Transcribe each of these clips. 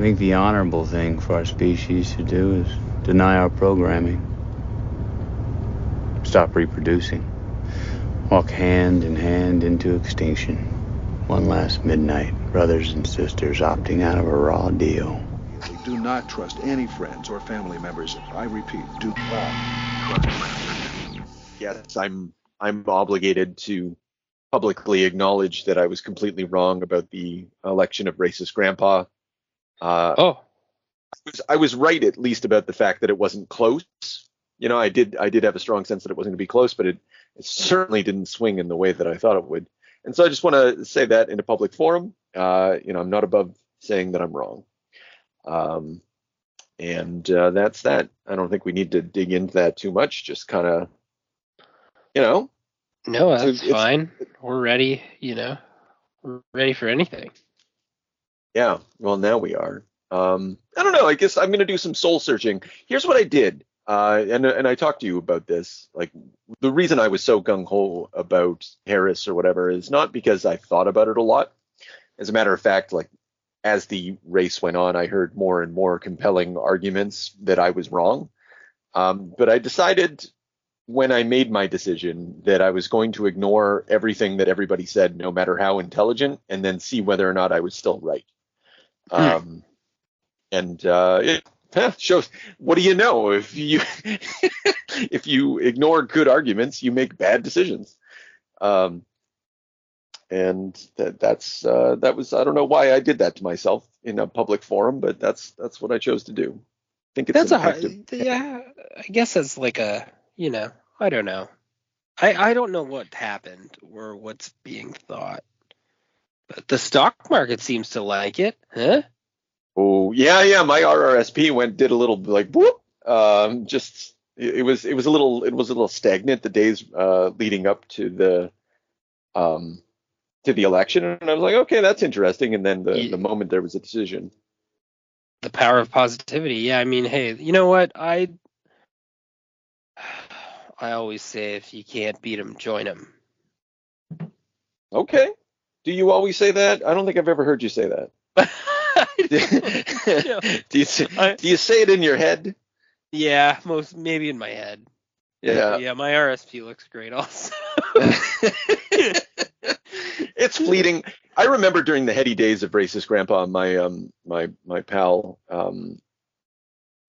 think the honorable thing for our species to do is deny our programming. Stop reproducing. Walk hand in hand into extinction. One last midnight, brothers and sisters opting out of a raw deal. Do not trust any friends or family members. I repeat, do not trust friends. Yes, I'm obligated to publicly acknowledge that I was completely wrong about the election of racist grandpa. I was right at least about the fact that it wasn't close. I did have a strong sense that it wasn't going to be close, but it certainly didn't swing in the way that I thought it would. And so I just want to say that in a public forum. I'm not above saying that I'm wrong. That's that. I don't think we need to dig into that too much. Just kind of, No, that's fine. We're ready, We're ready for anything. Yeah, well, now we are. I don't know. I guess I'm going to do some soul searching. Here's what I did. And I talked to you about this. Like, the reason I was so gung-ho about Harris or whatever is not because I thought about it a lot. As a matter of fact, like, as the race went on, I heard more and more compelling arguments that I was wrong. But I decided when I made my decision that I was going to ignore everything that everybody said, no matter how intelligent, and then see whether or not I was still right. It shows. What do you know? If you if you ignore good arguments, you make bad decisions. And that was, I don't know why I did that to myself in a public forum, but that's what I chose to do. I think it's I guess it's like I don't know. I don't know what happened or what's being thought, but the stock market seems to like it, huh? Oh yeah. My RRSP did a little like whoop. It was a little stagnant the days leading up to the election, and I was like, okay, that's interesting. And then the moment there was a decision. The power of positivity. Yeah, I mean, hey, you know what? I always say if you can't beat them, join them. Okay. Do you always say that? I don't think I've ever heard you say that. Do you say it in your head? Yeah, maybe in my head. Yeah. Yeah, my RSP looks great also. It's fleeting. I remember during the heady days of racist grandpa, my pal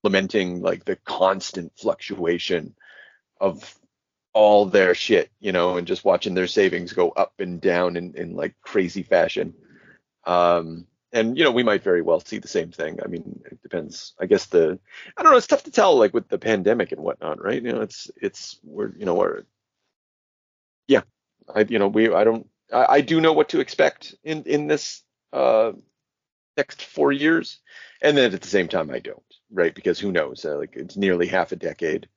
lamenting like the constant fluctuation of all their shit, and just watching their savings go up and down in like crazy fashion. And we might very well see the same thing. I mean, it depends. I guess I don't know. It's tough to tell, like with the pandemic and whatnot, right? I do know what to expect in this next 4 years, and then at the same time I don't, right? Because who knows? Like it's nearly half a decade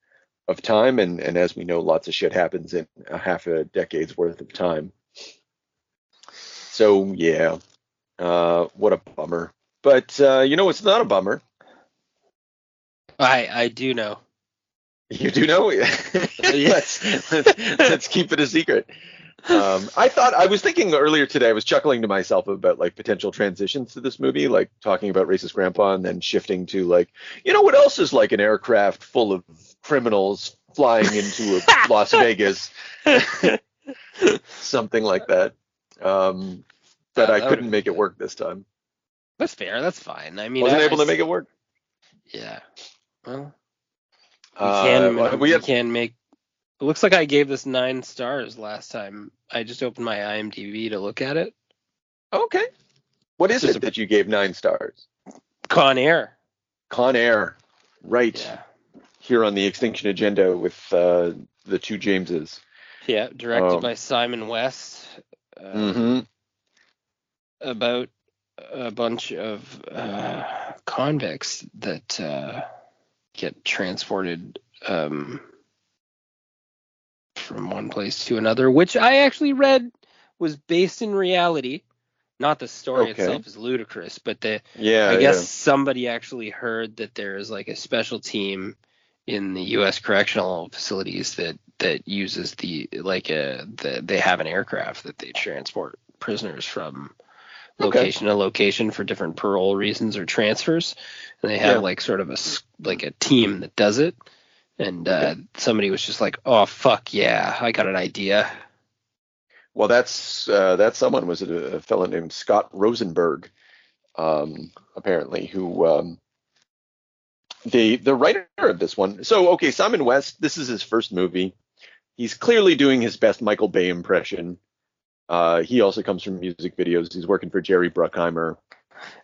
of time, and as we know, lots of shit happens in a half a decade's worth of time. So yeah. What a bummer. But it's not a bummer. I do know. You do know? let's keep it a secret. I was thinking earlier today, I was chuckling to myself about like potential transitions to this movie, like talking about racist grandpa and then shifting to like, what else is like an aircraft full of criminals flying into Las Vegas? Something like that. But I couldn't make it work this time. That's fair. That's fine. I mean, wasn't able to make it work. Yeah. Well, we can make. It looks like I gave this 9 stars last time. I just opened my IMDb to look at it. Okay. What is it that you gave 9 stars? Con Air. Con Air. Right. Yeah. Here on the X-tinction agenda with the 2 Jameses. Yeah, directed by Simon West. About a bunch of convicts that get transported from one place to another, which I actually read was based in reality. Not the story itself is ludicrous, but I guess somebody actually heard that there is like a special team in the U.S. correctional facilities that uses they have an aircraft that they transport prisoners from location to location for different parole reasons or transfers, and they have like sort of a team that does it. And somebody was just like, "Oh fuck yeah, I got an idea." Well, that someone was a fellow named Scott Rosenberg, apparently, who the writer of this one. So okay, Simon West, this is his first movie. He's clearly doing his best Michael Bay impression. He also comes from music videos. He's working for Jerry Bruckheimer.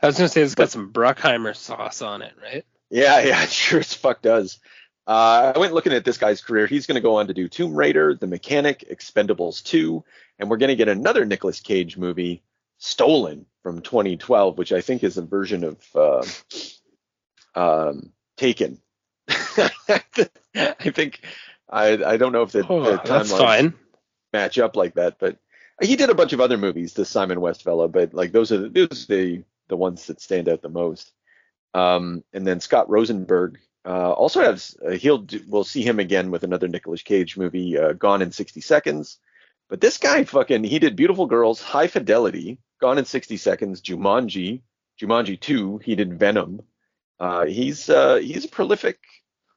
I was gonna say it's got some Bruckheimer sauce on it, right? Yeah, it sure as fuck does. I went looking at this guy's career. He's going to go on to do Tomb Raider, The Mechanic, Expendables 2, and we're going to get another Nicolas Cage movie, Stolen, from 2012, which I think is a version of Taken. I think I don't know if the timelines match up like that, but he did a bunch of other movies, the Simon West fellow, but like those are the ones that stand out the most. And then Scott Rosenberg also has we'll see him again with another Nicolas Cage movie, Gone in 60 Seconds. But this guy he did Beautiful Girls, High Fidelity, Gone in 60 Seconds, Jumanji 2. He did Venom. He's a prolific.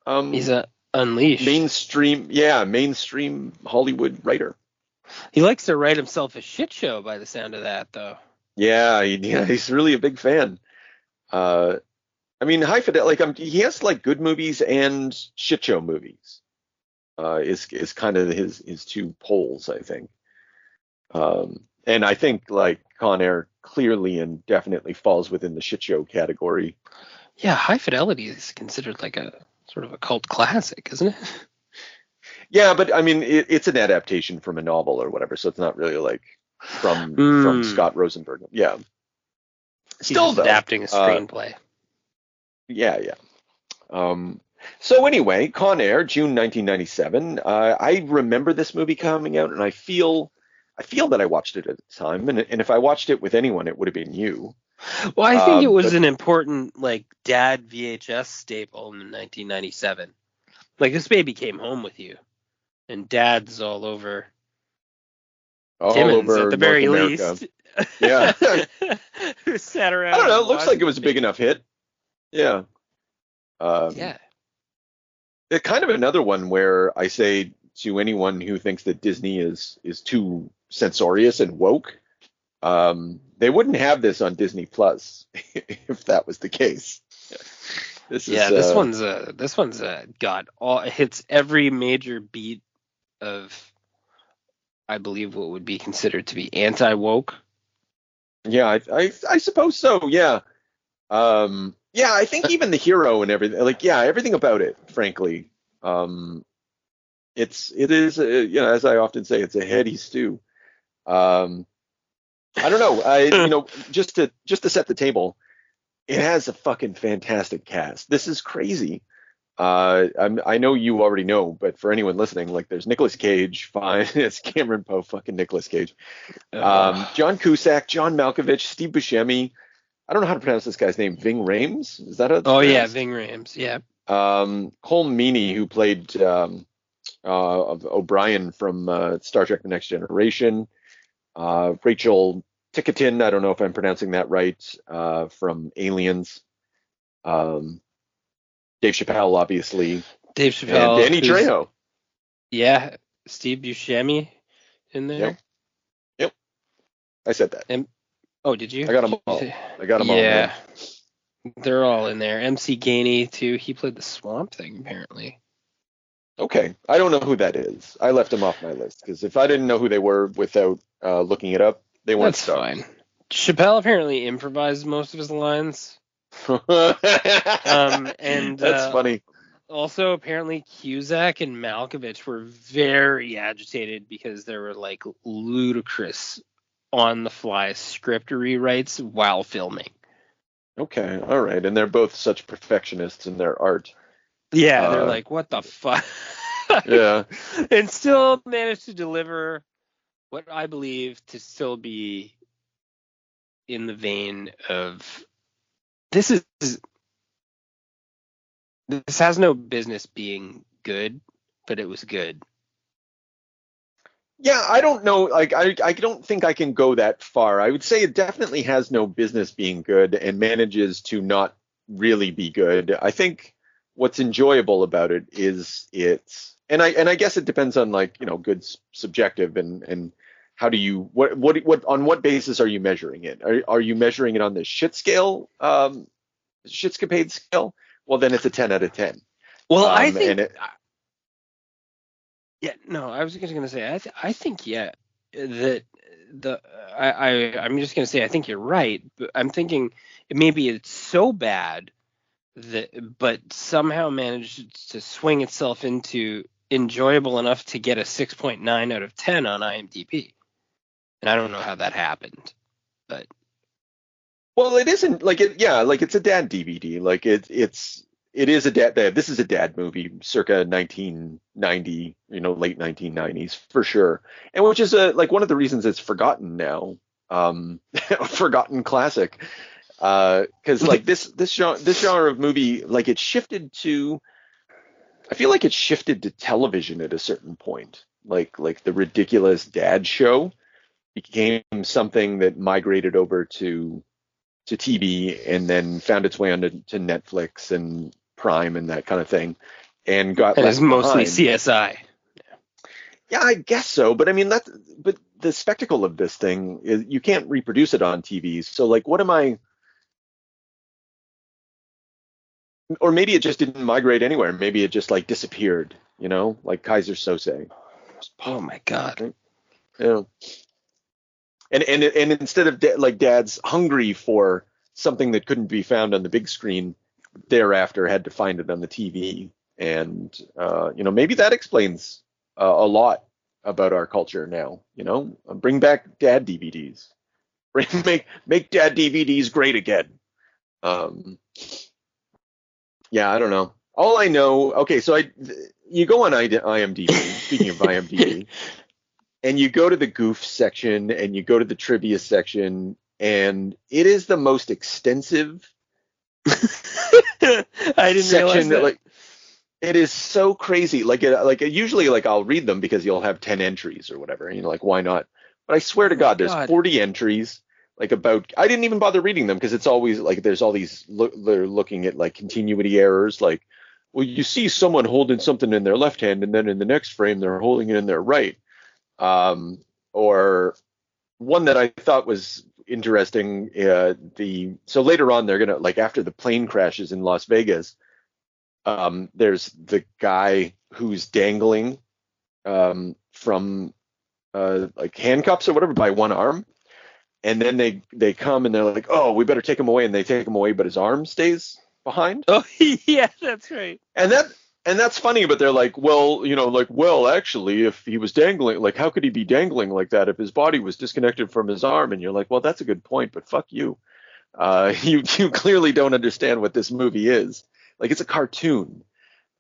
He's a unleashed mainstream Hollywood writer. He likes to write himself a shit show by the sound of that, though. Yeah, he's really a big fan. I mean, High Fidelity, he has like good movies and shit show movies. Is kind of his two poles, I think. And I think like Con Air clearly and definitely falls within the shit show category. Yeah, High Fidelity is considered like a sort of a cult classic, isn't it? Yeah, but I mean, it's an adaptation from a novel or whatever, so it's not really like from Scott Rosenberg. Yeah. Still adapting a screenplay. Yeah. So anyway, Con Air, June 1997. I remember this movie coming out, and I feel that I watched it at the time, and if I watched it with anyone, it would have been you. Well, I think it was an important like dad VHS staple in 1997. Like this baby came home with you, and dads all over Timmins at the very least. Yeah. Who sat around? I don't know. It looks like it was a big enough hit. Yeah. Yeah. It's kind of another one where I say to anyone who thinks that Disney is too censorious and woke, they wouldn't have this on Disney Plus if that was the case. This one's got all hits every major beat of, I believe, what would be considered to be anti-woke. Yeah, I suppose so. Yeah. Yeah, I think even the hero and everything, everything about it, frankly, it is, as I often say, it's a heady stew. I don't know. Just to set the table, it has a fucking fantastic cast. This is crazy. I know you already know, but for anyone listening, like there's Nicolas Cage, fine. It's Cameron Poe, fucking Nicolas Cage. John Cusack, John Malkovich, Steve Buscemi. I don't know how to pronounce this guy's name. Ving Rhames? Is that a? Oh yeah, Ving Rhames. Yeah. Cole Meany, who played of O'Brien from Star Trek: The Next Generation. Rachel Ticotin, I don't know if I'm pronouncing that right, from Aliens. Dave Chappelle, obviously. Dave Chappelle. And Danny Trejo. Yeah, Steve Buscemi in there. Yep. I said that. Did you? I got them all. Yeah. They're all in there. MC Gainey, too. He played the Swamp Thing, apparently. Okay. I don't know who that is. I left him off my list, because if I didn't know who they were without looking it up, they weren't. That's fine. Chappelle apparently improvised most of his lines. And that's funny. Also, apparently, Cusack and Malkovich were very agitated because there were like ludicrous on-the-fly script rewrites while filming. Okay, all right, and they're both such perfectionists in their art. Yeah, they're like, what the fuck? Yeah, and still managed to deliver what I believe to still be in the vein of this has no business being good, but it was good. Yeah, I don't know. Like, I don't think I can go that far. I would say it definitely has no business being good and manages to not really be good. I think what's enjoyable about it is and I guess it depends on, like, good's subjective, and how do you what on what basis are you measuring it? Are you measuring it on the shitscapade scale? Well, then it's a 10 out of 10. Well, I And think. Yeah, no, I was just gonna say, I think, yeah, that I'm just gonna say, I think you're right, but I'm thinking maybe it's so bad but somehow managed to swing itself into enjoyable enough to get a 6.9 out of 10 on IMDb, and I don't know how that happened, but. Well, it isn't like it. Yeah, like it's a dad DVD. Like it is a dad. This is a dad movie, circa 1990. Late 1990s for sure. And which is like one of the reasons it's forgotten now. Forgotten classic. Because like this genre of movie, like it shifted to. I feel like it shifted to television at a certain point. Like the ridiculous dad show became something that migrated over to TV and then found its way onto Netflix and Prime and that kind of thing, and got And it's left mostly behind. CSI. Yeah, I guess so. But I mean, but the spectacle of this thing is you can't reproduce it on TV. So like, what am I? Or maybe it just didn't migrate anywhere. Maybe it just like disappeared. Like Kaiser Sose. Oh my God. Right? Yeah. And instead of like dads hungry for something that couldn't be found on the big screen, thereafter had to find it on the TV. And maybe that explains a lot about our culture now. Bring back dad DVDs. Make dad DVDs great again. Yeah, I don't know. All I know. Okay, so you go on IMDb. Speaking of IMDb. And you go to the goof section and you go to the trivia section, and it is the most extensive I didn't section. realize that. Like, it is so crazy. Usually, like, I'll read them because you'll have 10 entries or whatever, and you're like, why not? But I swear to God, there's 40 entries. Like, I didn't even bother reading them because it's always like there's all these they're looking at like continuity errors. Like, well, you see someone holding something in their left hand, and then in the next frame they're holding it in their right. Or one that I thought was interesting. So later on, they're gonna, like, after the plane crashes in Las Vegas, there's the guy who's dangling from like handcuffs or whatever by one arm, and then they come and they're like, oh, we better take him away, and they take him away, but his arm stays behind. Oh yeah, that's right. And that's funny, but they're like, well, actually, if he was dangling, like, how could he be dangling like that if his body was disconnected from his arm? And you're like, well, that's a good point, but fuck you. You clearly don't understand what this movie is. Like, it's a cartoon.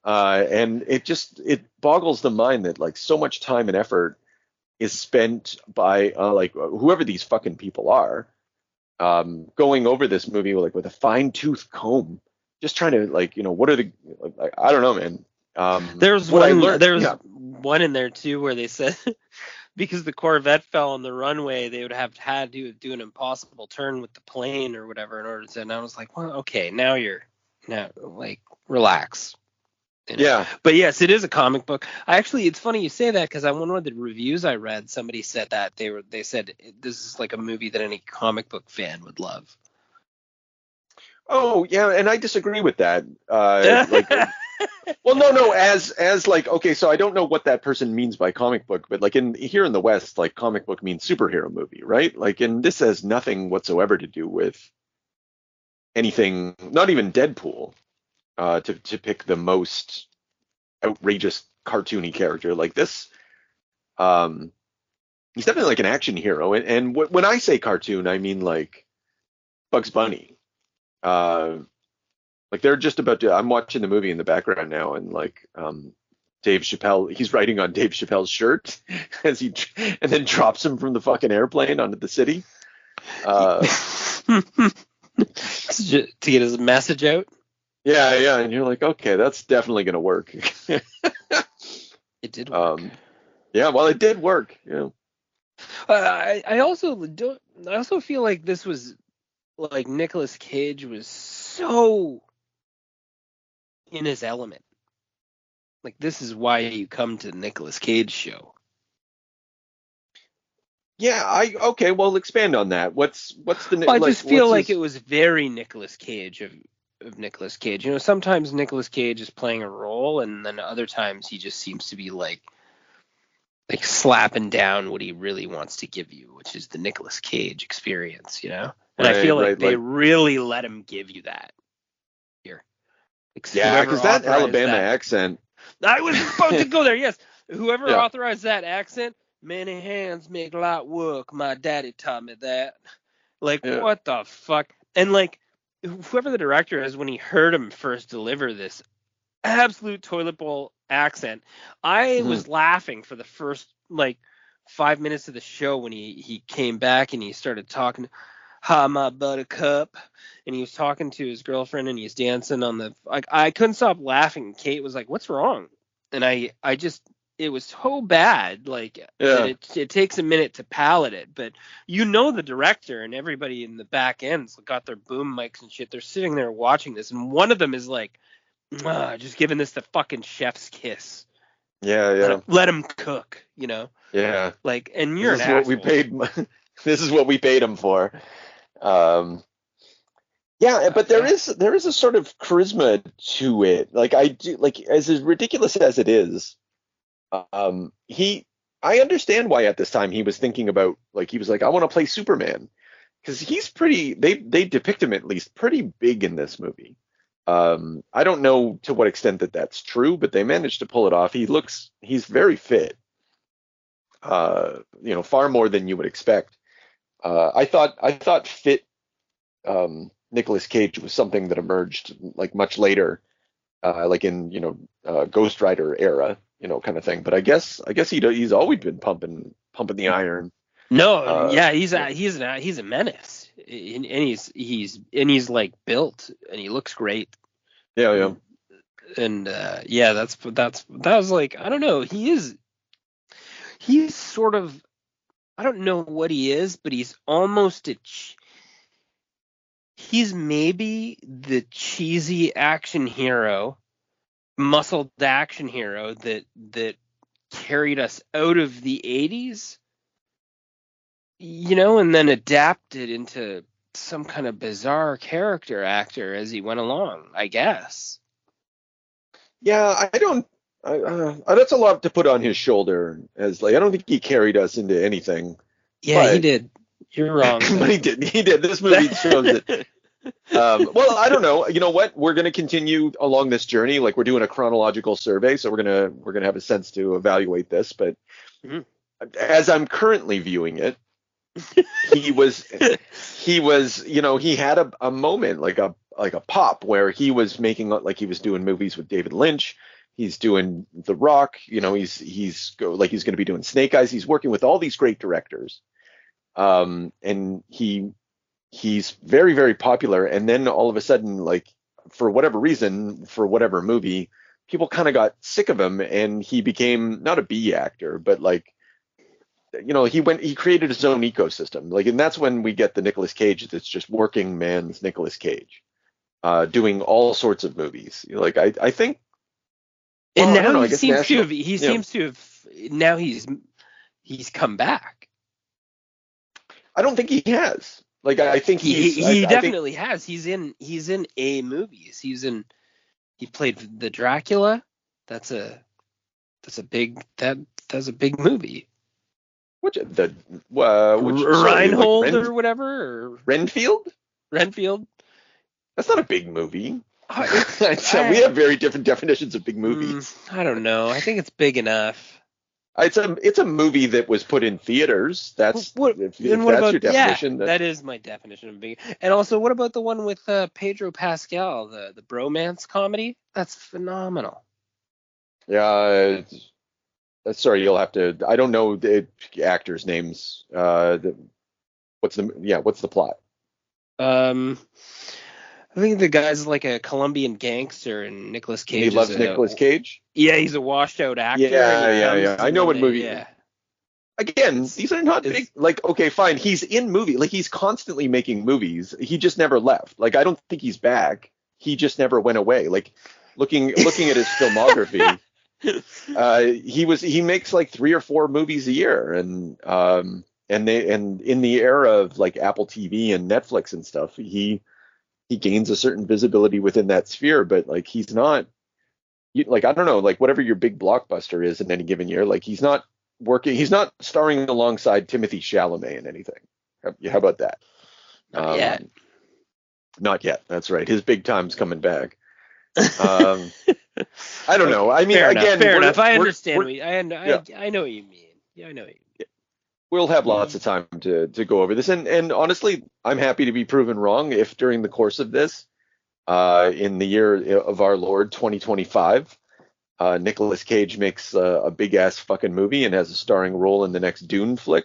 And it boggles the mind that, like, so much time and effort is spent by, like, whoever these fucking people are, going over this movie with a fine tooth comb. Just trying to, like, what are the, like, I don't know, man. There's one in there too where they said because the Corvette fell on the runway, they would have had to do an impossible turn with the plane or whatever in order to. And I was like, well, okay, now like, relax. Yeah. But yes, it is a comic book. It's funny you say that because on one of the reviews I read, somebody said that they said this is like a movie that any comic book fan would love. Oh yeah, and I disagree with that. Like, well, no, as like, okay, so I don't know what that person means by comic book, but like here in the West, like, comic book means superhero movie, right? Like, and this has nothing whatsoever to do with anything, not even Deadpool, to pick the most outrageous cartoony character like this. He's definitely like an action hero, and when I say cartoon, I mean like Bugs Bunny. Like, they're just about to. I'm watching the movie in the background now, and like, Dave Chappelle, he's writing on Dave Chappelle's shirt and then drops him from the fucking airplane onto the city. To get his message out. Yeah, and you're like, okay, that's definitely gonna work. It did work. Yeah, well, it did work. Yeah. I also feel like this was like Nicolas Cage was so in his element. Like, this is why you come to the Nicolas Cage show. Yeah, okay, well, expand on that. What's the I just feel like it was very Nicolas Cage of Nicolas Cage. You know, sometimes Nicolas Cage is playing a role, and then other times he just seems to be like slapping down what he really wants to give you, which is the Nicolas Cage experience, you know? And I feel like they really let him give you that here. Like, yeah, because that Alabama accent. I was about to go there, yes. Whoever authorized that accent, many hands make light work. My daddy taught me that. Like, what the fuck? And, like, whoever the director is, when he heard him first deliver this absolute toilet bowl accent, I was laughing for the first, like, 5 minutes of the show when he came back and he started talking, "Hi, my buttercup," and he was talking to his girlfriend and he's dancing on the, like, I couldn't stop laughing. Kate was like, "What's wrong?" And I just, it was so bad, like, that it takes a minute to palate it. But you know, the director and everybody in the back ends got their boom mics and shit. They're sitting there watching this, and one of them is like, just giving this the fucking chef's kiss. Yeah. Let him cook, you know. Yeah. Like, and you're this is what we paid. This is what we paid him for. Yeah, but there is a sort of charisma to it. Like, I do, like, as ridiculous as it is. I understand why at this time he was thinking about, like, he was like, I want to play Superman, because he's pretty. They depict him at least pretty big in this movie. I don't know to what extent that's true, but they managed to pull it off. He's very fit. Far more than you would expect. I thought fit Nicolas Cage was something that emerged like much later, like in Ghost Rider era, kind of thing. But I guess he's always been pumping the iron. No, he's a menace, and he's like built, and he looks great. Yeah. And that was like, I don't know, he's sort of, I don't know what he is, but he's almost he's maybe the cheesy action hero, muscled action hero that carried us out of the 80s, and then adapted into some kind of bizarre character actor as he went along, I guess. Yeah, that's a lot to put on his shoulder. As, like, I don't think he carried us into anything. Yeah, he did. You're wrong. But he did. This movie shows it. Well, I don't know. You know what? We're going to continue along this journey. Like, we're doing a chronological survey, so we're gonna have a sense to evaluate this. But as I'm currently viewing it, he had a moment, like a pop, where he was making, like, he was doing movies with David Lynch. He's doing The Rock. He's going to be doing Snake Eyes. He's working with all these great directors. And he's very, very popular. And then all of a sudden, like, for whatever reason, for whatever movie, people kind of got sick of him, and he became not a B actor, but, like, he created his own ecosystem. Like, and that's when we get the Nicolas Cage that's just working man's Nicolas Cage, doing all sorts of movies. Like, I think. And now he seems to have. Now he's come back. I don't think he has. Like, I think he definitely has. He's in A movies. He played the Dracula. That's a big movie. Reinhold, like, or whatever, or Renfield. That's not a big movie. We have very different definitions of big movies. I don't know. I think it's big enough. It's a movie that was put in theaters. That's what that's about your definition. Yeah, that is my definition of big. And also, what about the one with Pedro Pascal, the bromance comedy? That's phenomenal. Yeah. Sorry, you'll have to. I don't know the actors' names. What's the plot? I think the guy's like a Colombian gangster, and Nicolas Cage. He loves Nicolas Cage. Yeah, he's a washed out actor. Yeah. I know what movie. Yeah. Again, these are not big. Like, okay, fine. He's in movie. Like, he's constantly making movies. He just never left. Like, I don't think he's back. He just never went away. Like, looking at his filmography, he makes like 3 or 4 movies a year, and in the era of like Apple TV and Netflix and stuff, he gains a certain visibility within that sphere. But like, he's not, like, I don't know, like whatever your big blockbuster is in any given year, like he's not starring alongside Timothée Chalamet in anything. How about that? Not yet. Not yet. That's right. His big time's coming back. I don't know. I mean, fair enough. I understand. I know what you mean. Yeah, I know what you mean. We'll have lots of time to go over this, and honestly, I'm happy to be proven wrong if during the course of this, in the year of our Lord 2025, Nicolas Cage makes a big ass fucking movie and has a starring role in the next Dune flick.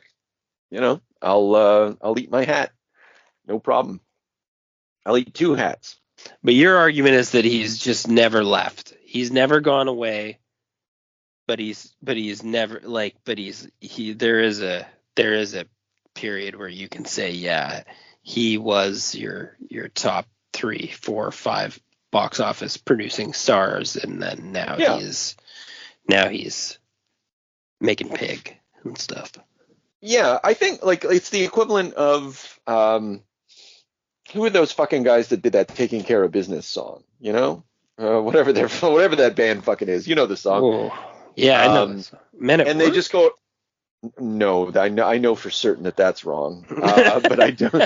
You know, I'll eat my hat, no problem. I'll eat 2 hats. But your argument is that he's just never left. He's never gone away. But he's never like. But there is a period where you can say, yeah, he was your top 3, 4, 5 box office producing stars, and then now he's making Pig and stuff. Yeah, I think like it's the equivalent of who are those fucking guys that did that Taking Care of Business song? You know, whatever that band fucking is. You know the song. Oh, yeah, I know. Men at and Work? They just go. No, I know for certain that that's wrong, but I don't.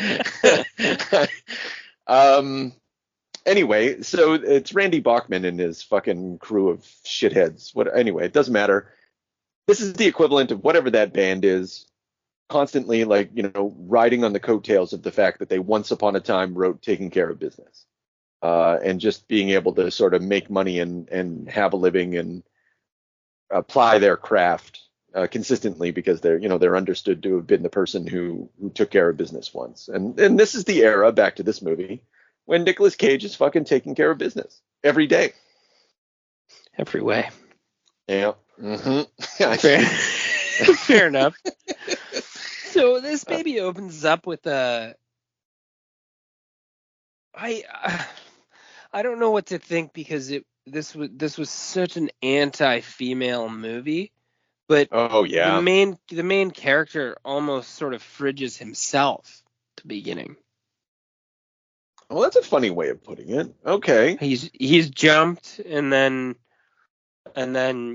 Anyway, so it's Randy Bachman and his fucking crew of shitheads. Anyway, it doesn't matter. This is the equivalent of whatever that band is, constantly, like, you know, riding on the coattails of the fact that they once upon a time wrote Taking Care of Business, and just being able to sort of make money and have a living and apply their craft consistently, because they're understood to have been the person who took care of business once. And this is the era, back to this movie, when Nicolas Cage is fucking taking care of business every day. Every way. Yeah. Mm-hmm. Fair enough. So this baby opens up with I don't know what to think, because this was such an anti-female movie, but the main character almost sort of fridges himself at the beginning. Well, that's a funny way of putting it. Okay. He's jumped, and then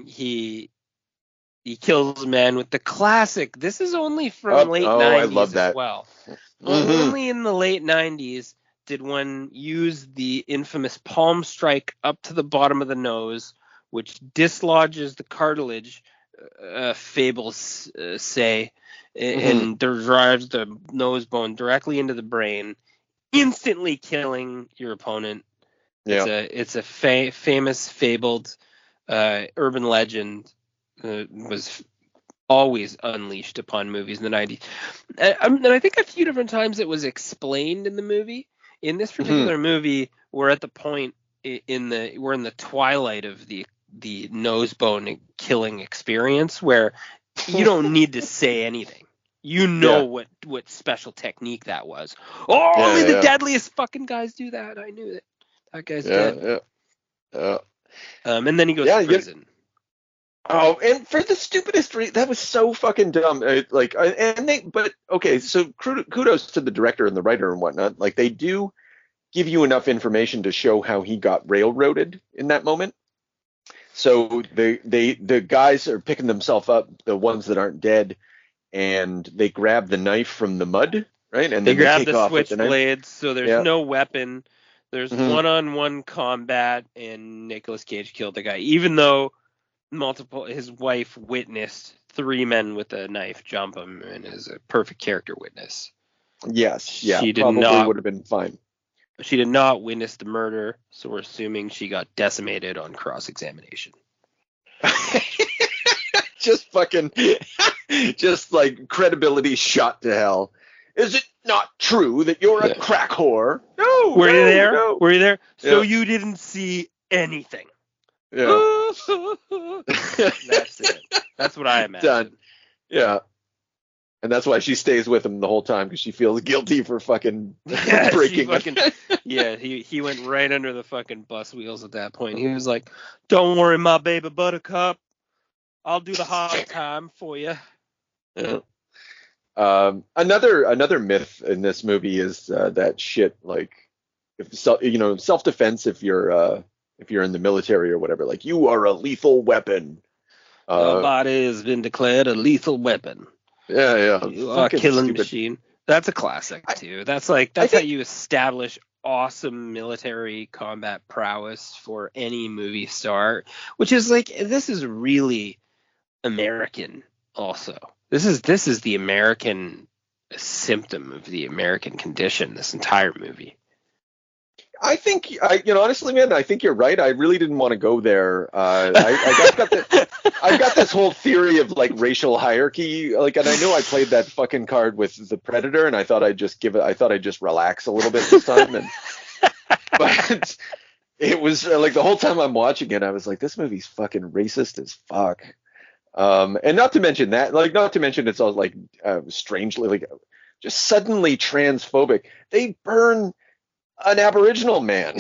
he kills a man with the classic. This is only from late 90s I love that. as well. Mm-hmm. Only in the late 90s did one use the infamous palm strike up to the bottom of the nose, which dislodges the cartilage, fables say, and drives the nose bone directly into the brain, instantly killing your opponent. Yeah. It's a famous, fabled urban legend. Was always unleashed upon movies in the 90s. And I think a few different times it was explained in the movie. In this particular movie, we're at the point we're in the twilight of the nose bone killing experience, where you don't need to say anything. You know what special technique that was. Only the deadliest fucking guys do that. I knew that. That guy's dead. Yeah. And then he goes to prison. Oh, and for the stupidest reason, that was so fucking dumb. But okay, so kudos to the director and the writer and whatnot. Like, they do give you enough information to show how he got railroaded in that moment. So the guys are picking themselves up, the ones that aren't dead, and they grab the knife from the mud, right? And they then grab take the off with the switchblades, so there's no weapon. There's one-on-one combat, and Nicolas Cage killed the guy, even though his wife witnessed 3 men with a knife jump him, and is a perfect character witness. Yes, yeah, she probably would have been fine. She did not witness the murder, so we're assuming she got decimated on cross-examination. Just like credibility shot to hell. Is not true that you're a crack whore. No, Were you there? No. Were you there? So you didn't see anything. Yeah. That's it. That's what I imagine. Done. Yeah. And that's why she stays with him the whole time, because she feels guilty for fucking breaking he went right under the fucking bus wheels at that point. He was like, "Don't worry, my baby buttercup. I'll do the hard time for you." Yeah. Another myth in this movie is that shit, like, self-defense, if you're in the military or whatever, like, you are a lethal weapon. Your body has been declared a lethal weapon. Yeah. You are a killing machine. That's a classic too. That's how you establish awesome military combat prowess for any movie star, which is like, this is really American also. This is the American symptom of the American condition, this entire movie. I think, honestly, man, I think you're right. I really didn't want to go there. I've got this whole theory of, like, racial hierarchy, like, and I know I played that fucking card with the Predator, and I thought I'd just relax a little bit this time, but it was like, the whole time I'm watching it, I was like, this movie's fucking racist as fuck. And not to mention it's all, like, strangely, like, just suddenly transphobic. They burn an Aboriginal man.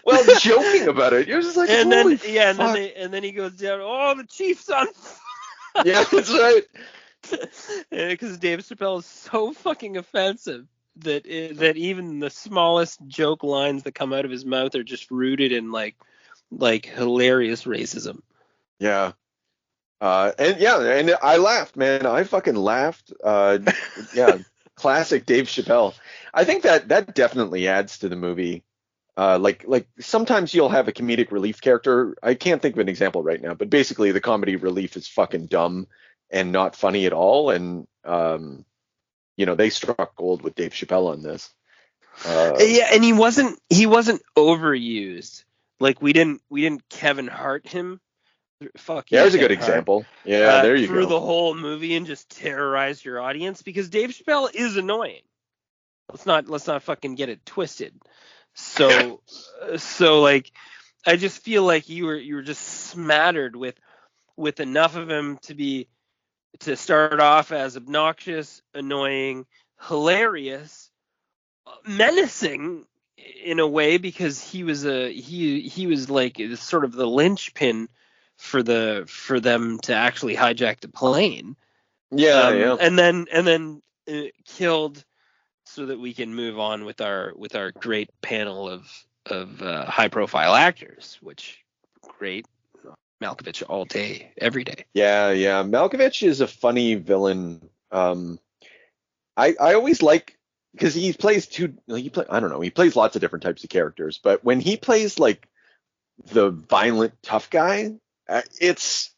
Well, joking about it. You're just like, and then he goes down. Oh, the chief's on fire. Yeah, that's right. Because Dave Chappelle is so fucking offensive that even the smallest joke lines that come out of his mouth are just rooted in like hilarious racism. Yeah. And I laughed, man. I fucking laughed. Yeah. Classic Dave Chappelle. I think that definitely adds to the movie. Like sometimes you'll have a comedic relief character. I can't think of an example right now, but basically the comedy relief is fucking dumb and not funny at all. And they struck gold with Dave Chappelle on this. And he wasn't overused. Like, we didn't Kevin Hart him. Fuck yeah, there's a good example. Yeah, there you go. Through the whole movie and just terrorize your audience, because Dave Chappelle is annoying. Let's not fucking get it twisted. So like, I just feel like you were just smattered with enough of him to start off as obnoxious, annoying, hilarious, menacing in a way, because he was like sort of the linchpin for them to actually hijack the plane. Yeah. And then killed so that we can move on with our great panel of high profile actors, which great. Malkovich all day, every day. Yeah. Malkovich is a funny villain. I always like, because he plays he plays lots of different types of characters, but when he plays like the violent tough guy, it's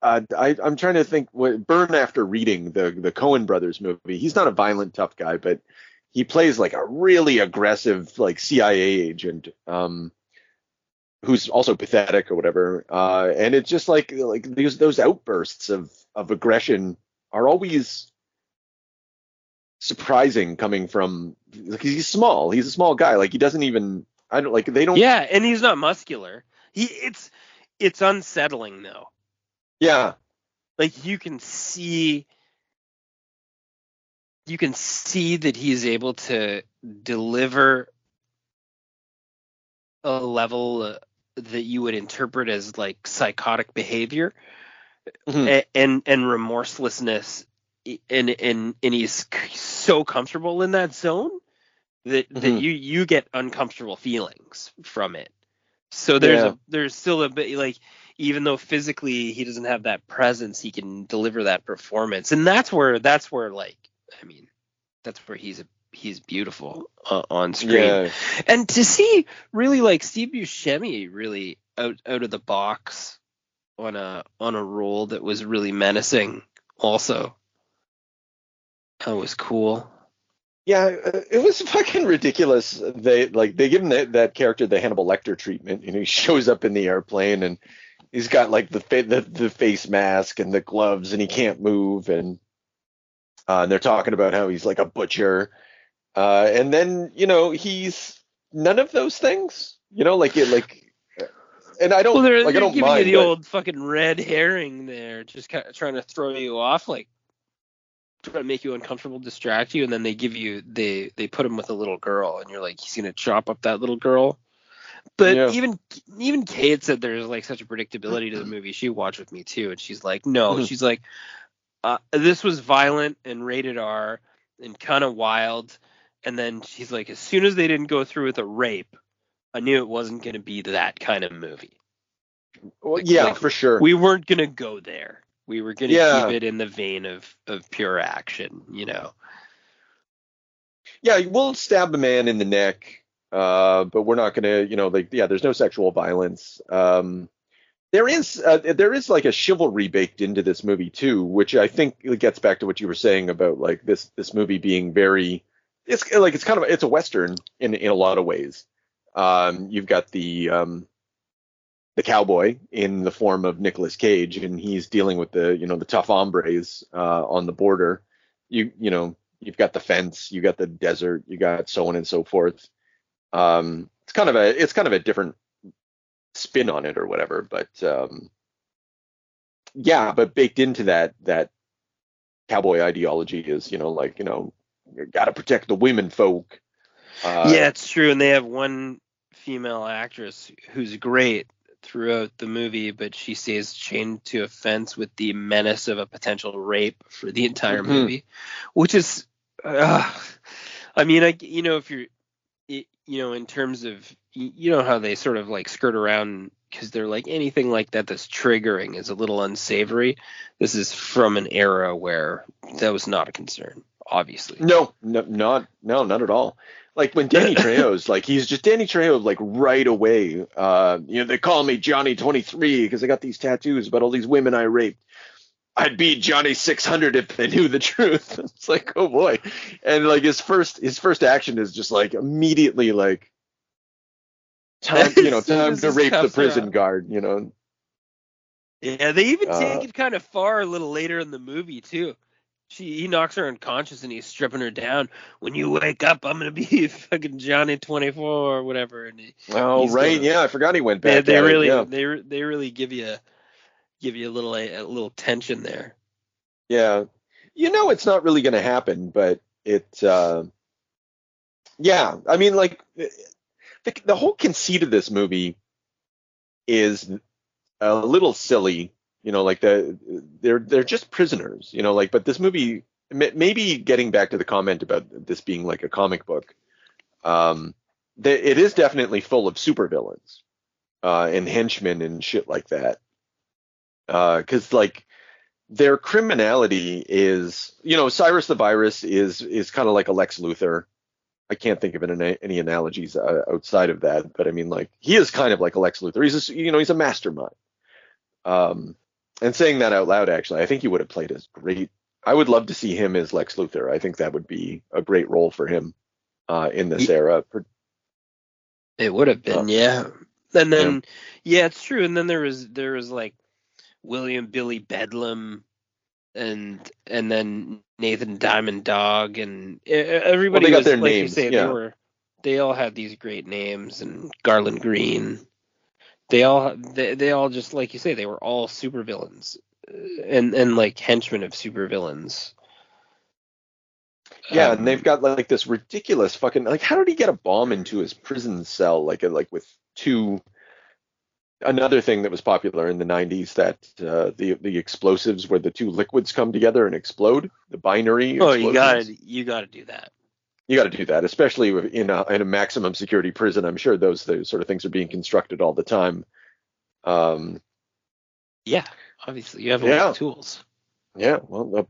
I'm trying to think. Burn After Reading, the Coen brothers movie, he's not a violent tough guy, but he plays like a really aggressive, like, CIA agent who's also pathetic or whatever. And it's just like those outbursts of aggression are always surprising, coming from, because he's small. He's a small guy. Like, he doesn't even, they don't. Yeah, and he's not muscular. It's unsettling though. Yeah. Like, you can see that he's able to deliver a level that you would interpret as like psychotic behavior, and remorselessness, and he's so comfortable in that zone that you get uncomfortable feelings from it. So there's still a bit, like, even though physically he doesn't have that presence, he can deliver that performance, and that's where like, I mean, that's where he's beautiful on screen. Yeah. And to see really like Steve Buscemi really out of the box on a role that was really menacing also, that was cool. Yeah, it was fucking ridiculous. They give him that character the Hannibal Lecter treatment. He shows up in the airplane and he's got like the face mask and the gloves and he can't move, and And they're talking about how he's like a butcher. And then, he's none of those things, and I don't, well, they're I don't giving mind, you the but old fucking red herring there, just kind of trying to throw you off, like trying to make you uncomfortable, distract you, and then they put him with a little girl, and you're like, he's gonna chop up that little girl. But yeah. even Kate said there's like such a predictability to the movie. She watched with me too, and she's like, no, she's like, this was violent and rated R and kind of wild. And then she's like, as soon as they didn't go through with a rape, I knew it wasn't going to be that kind of movie. Well, yeah, for sure. We weren't going to go there. We were going to Yeah. keep it in the vein of pure action, Yeah, we'll stab the man in the neck, but we're not going to, there's no sexual violence. There is like a chivalry baked into this movie too, which I think gets back to what you were saying about like this movie being it's a Western in a lot of ways. You've got the cowboy in the form of Nicolas Cage, and he's dealing with the tough hombres on the border. You've got the fence, you got the desert, you got so on and so forth. It's kind of a different spin on it or whatever, but but baked into that cowboy ideology is you got to protect the women folk. Yeah, it's true, and they have one female actress who's great throughout the movie, but she stays chained to a fence with the menace of a potential rape for the entire movie, which is I mean, if you're in terms of how they sort of like skirt around, because they're like, anything like that's triggering is a little unsavory. This is from an era where that was not a concern, obviously. No, not at all. Like when Danny Trejo's like, he's just Danny Trejo like right away. They call me Johnny 23 because I got these tattoos about all these women I raped. I'd be Johnny 600 if they knew the truth. It's like, oh boy. And like his first action is just like immediately like time to rape the prison guard, Yeah, they even take it kind of far a little later in the movie too. He knocks her unconscious and he's stripping her down. When you wake up, I'm gonna be fucking Johnny 24 or whatever. And I forgot he went back. They really give you a little tension there. Yeah, it's not really gonna happen, but I mean, like the whole conceit of this movie is a little silly. Like they're just prisoners, but this movie, maybe getting back to the comment about this being like a comic book, it is definitely full of supervillains and henchmen and shit like that. Because like their criminality is, Cyrus the Virus is kind of like a Lex Luthor. I can't think of any analogies outside of that, but I mean, like he is kind of like a Lex Luthor. He's a mastermind. And saying that out loud, actually, I think he would have played as great. I would love to see him as Lex Luthor. I think that would be a great role for him in this era. It would have been, yeah. And then, it's true. And then there was like William Billy Bedlam, and then Nathan Diamond Dog, and everybody got their like names. You say, they all had these great names, and Garland Greene. They all just, like you say, they were all supervillains and like henchmen of supervillains. Yeah, and they've got like this ridiculous fucking, like, how did he get a bomb into his prison cell like with two? Another thing that was popular in the 90s, that the explosives where the two liquids come together and explode, the binary. Oh, you got to do that. You got to do that, especially in a maximum security prison. I'm sure those sort of things are being constructed all the time. Yeah, obviously you have a lot of tools. Yeah, well,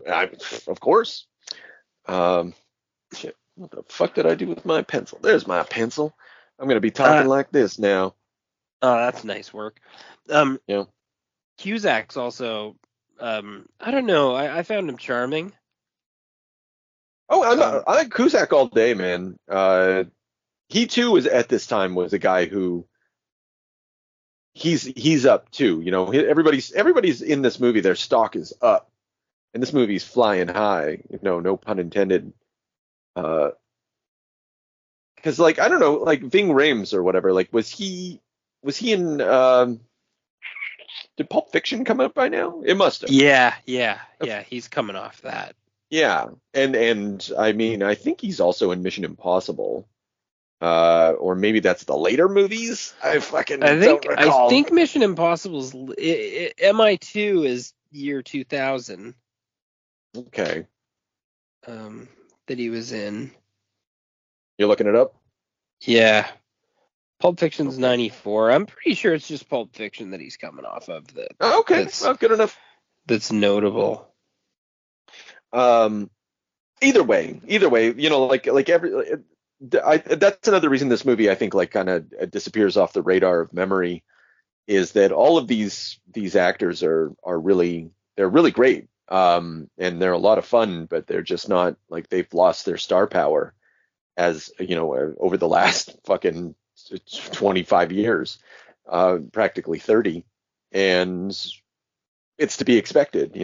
of course. Shit, what the fuck did I do with my pencil? There's my pencil. I'm gonna be talking like this now. Oh, that's nice work. Cusack's also, I don't know. I found him charming. Oh, I like Cusack all day, man. He too at this time was a guy who he's up too. Everybody's in this movie. Their stock is up, and this movie's flying high, no pun intended. Because like I don't know, like Ving Rhames or whatever, like was he in? Did Pulp Fiction come out by now? It must have. Yeah. He's coming off that. Yeah, and I mean, I think he's also in Mission Impossible, or maybe that's the later movies. I don't recall. I think Mission Impossible's MI2 is year 2000. Okay. That he was in. You're looking it up? Yeah. Pulp Fiction's 94. I'm pretty sure it's just Pulp Fiction that he's coming off of. Okay, good enough. That's notable. Either way, like every. That's another reason this movie, I think, like kind of disappears off the radar of memory, is that all of these actors are really great, and they're a lot of fun, but they're just not, like, they've lost their star power as over the last fucking 25 years, practically 30, and it's to be expected,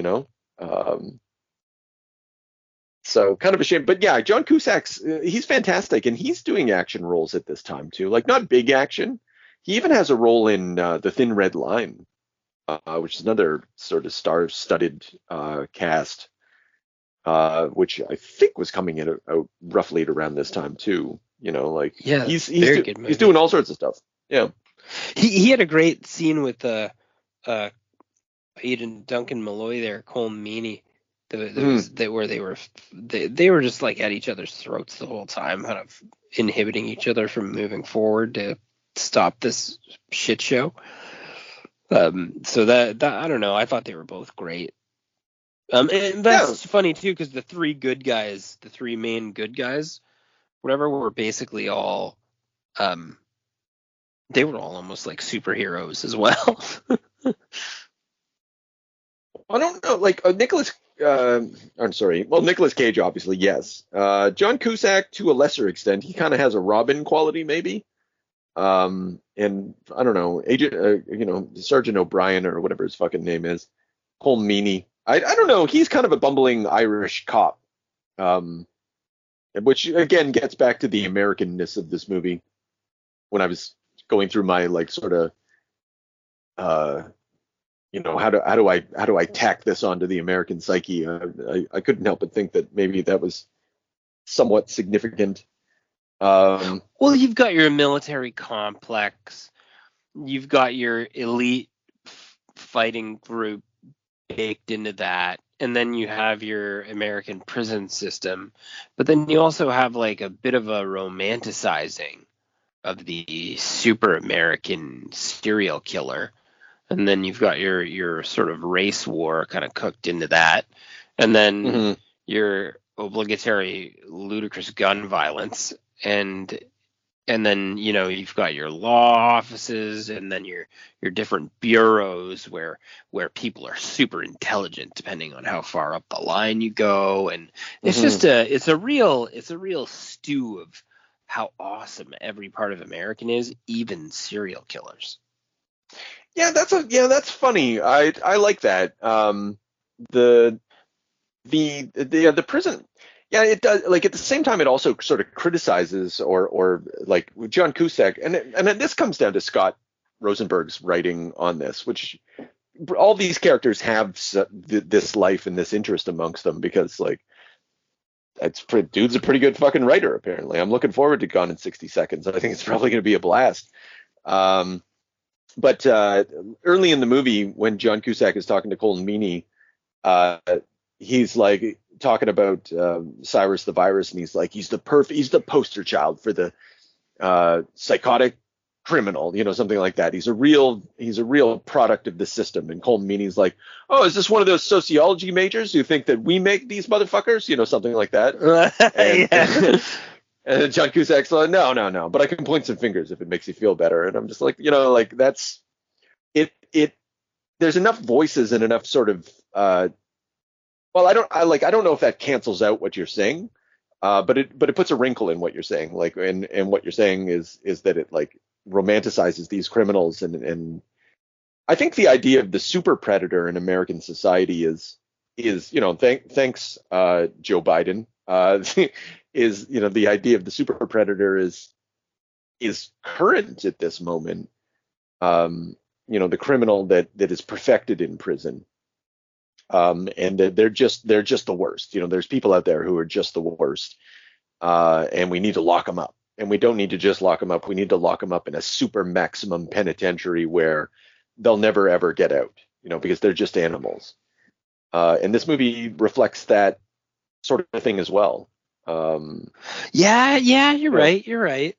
So kind of a shame, but yeah, John Cusack's he's fantastic, and he's doing action roles at this time too, like not big action. He even has a role in The Thin Red Line, which is another sort of star-studded cast, which I think was coming out roughly at around this time too. He's doing all sorts of stuff. Yeah, he had a great scene with Aidan Duncan Malloy there, Cole Meany. Where they were just like at each other's throats the whole time, kind of inhibiting each other from moving forward to stop this shit show. So that I don't know. I thought they were both great. And that's funny too, because the three main good guys, whatever, were basically all, they were all almost like superheroes as well. I don't know, like Nicolas Cage, obviously, yes. John Cusack, to a lesser extent, he kind of has a Robin quality, maybe. And I don't know, Sergeant O'Brien or whatever his fucking name is, Cole Meany. I don't know, he's kind of a bumbling Irish cop, which again gets back to the Americanness of this movie. When I was going through my like sort of, how do I tack this onto the American psyche? I couldn't help but think that maybe that was somewhat significant. Well, you've got your military complex, you've got your elite fighting group baked into that, and then you have your American prison system, but then you also have like a bit of a romanticizing of the super American serial killer. And then you've got your sort of race war kind of cooked into that. And then your obligatory ludicrous gun violence. And then, you've got your law offices, and then your different bureaus where people are super intelligent depending on how far up the line you go. And it's just it's a real stew of how awesome every part of American is, even serial killers. Yeah, that's funny. I like that. The prison. Yeah, it does. Like at the same time, it also sort of criticizes or like John Cusack, and this comes down to Scott Rosenberg's writing on this, which all these characters have this life and this interest amongst them, because like dude's a pretty good fucking writer apparently. I'm looking forward to Gone in 60 Seconds. I think it's probably going to be a blast. But early in the movie, when John Cusack is talking to Cole Meany, he's like talking about Cyrus the virus, and he's like, he's the poster child for the psychotic criminal, something like that. He's a real product of the system. And Cole Meany's like, oh, is this one of those sociology majors who think that we make these motherfuckers, something like that. And John Cusack's like, no, but I can point some fingers if it makes you feel better. And I'm just like, like that's it. There's enough voices and enough sort of, I don't know if that cancels out what you're saying, but it puts a wrinkle in what you're saying. Like, and what you're saying is that it like romanticizes these criminals. And I think the idea of the super predator in American society is is, thanks, Joe Biden, is, the idea of the super predator is current at this moment. The criminal that is perfected in prison. And they're just the worst. There's people out there who are just the worst. And we need to lock them up. And we don't need to just lock them up. We need to lock them up in a super maximum penitentiary where they'll never, ever get out, because they're just animals. And this movie reflects that sort of thing as well. Yeah, you're right. You're right.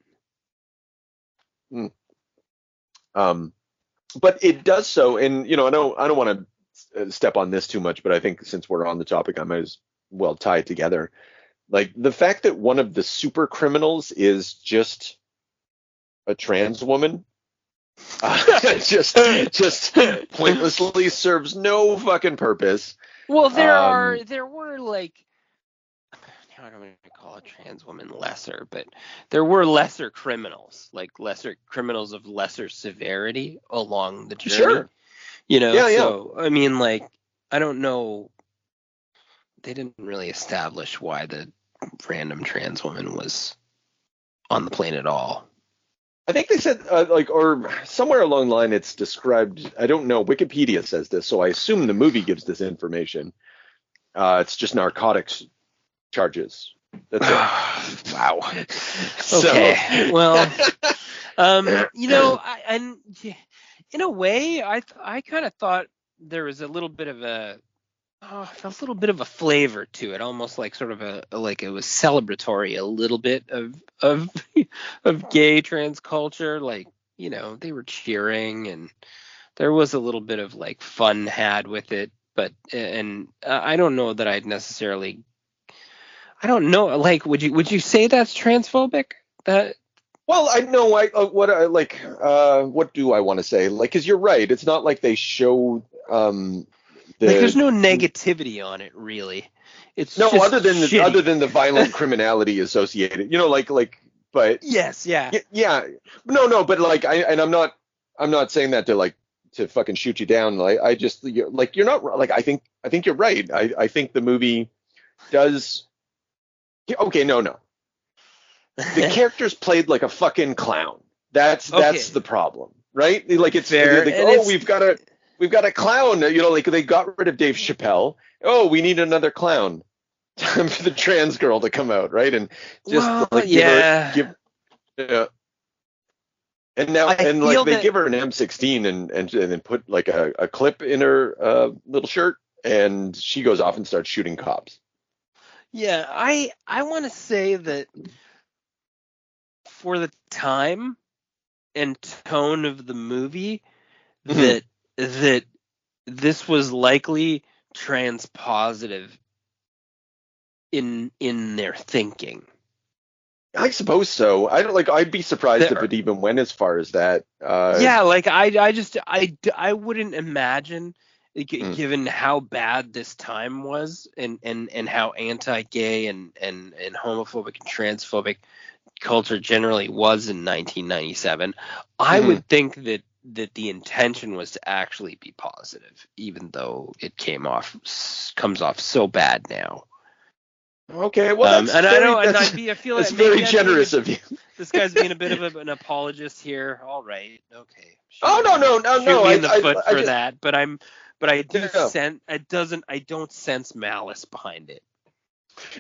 But it does so, and I don't want to step on this too much, but I think since we're on the topic, I might as well tie it together. Like the fact that one of the super criminals is just a trans woman, just pointlessly serves no fucking purpose. Well, there were like, I don't want to call a trans woman lesser, but there were lesser criminals, like lesser criminals of lesser severity along the journey. Sure. So I mean, like, I don't know. They didn't really establish why the random trans woman was on the plane at all. I think they said, or somewhere along the line, it's described. I don't know. Wikipedia says this, so I assume the movie gives this information. It's just narcotics charges. That's it. Wow. Okay. Well, in a way, I kind of thought there was a little bit of a flavor to it, almost like sort of like it was celebratory a little bit of gay trans culture. Like, they were cheering and there was a little bit of like fun had with it. But I don't know that I'd necessarily. I don't know. Like, would you say that's transphobic? That. Well, I know. What do I want to say? Like, because you're right. It's not like they show. There's no negativity on it, really. It's no just other than the violent criminality associated. But yes, yeah. Yeah. No. But like, I'm not saying that to fucking shoot you down. Like, you're not like. I think you're right. I think the movie does. Okay, no. The character's played like a fucking clown. That's the problem, right? Like it's fair. Like, we've got a clown. Like they got rid of Dave Chappelle. Oh, we need another clown. Time for the trans girl to come out, right? And just give her. And now they give her an M16 and then put like a clip in her little shirt, and she goes off and starts shooting cops. Yeah, I want to say that for the time and tone of the movie, that this was likely trans positive in their thinking. I suppose so. I'd be surprised if it even went as far as that. I wouldn't imagine. Given how bad this time was and how anti-gay and homophobic and transphobic culture generally was in 1997, I would think that the intention was to actually be positive, even though it comes off so bad now. Okay, well, I feel it's very generous of you. This guy's being a bit of an apologist here. All right, okay. No. Me in the foot for that, but I do sense it doesn't. I don't sense malice behind it.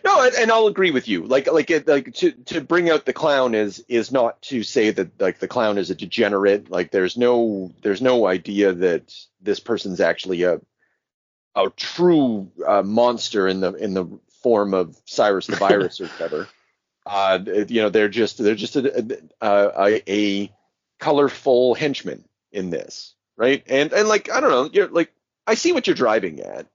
No, and I'll agree with you. To bring out the clown is not to say that like the clown is a degenerate. Like there's no idea that this person's actually a true monster in the form of Cyrus the Virus or whatever. They're just a colorful henchman in this, right? And like I don't know, you're like. I see what you're driving at.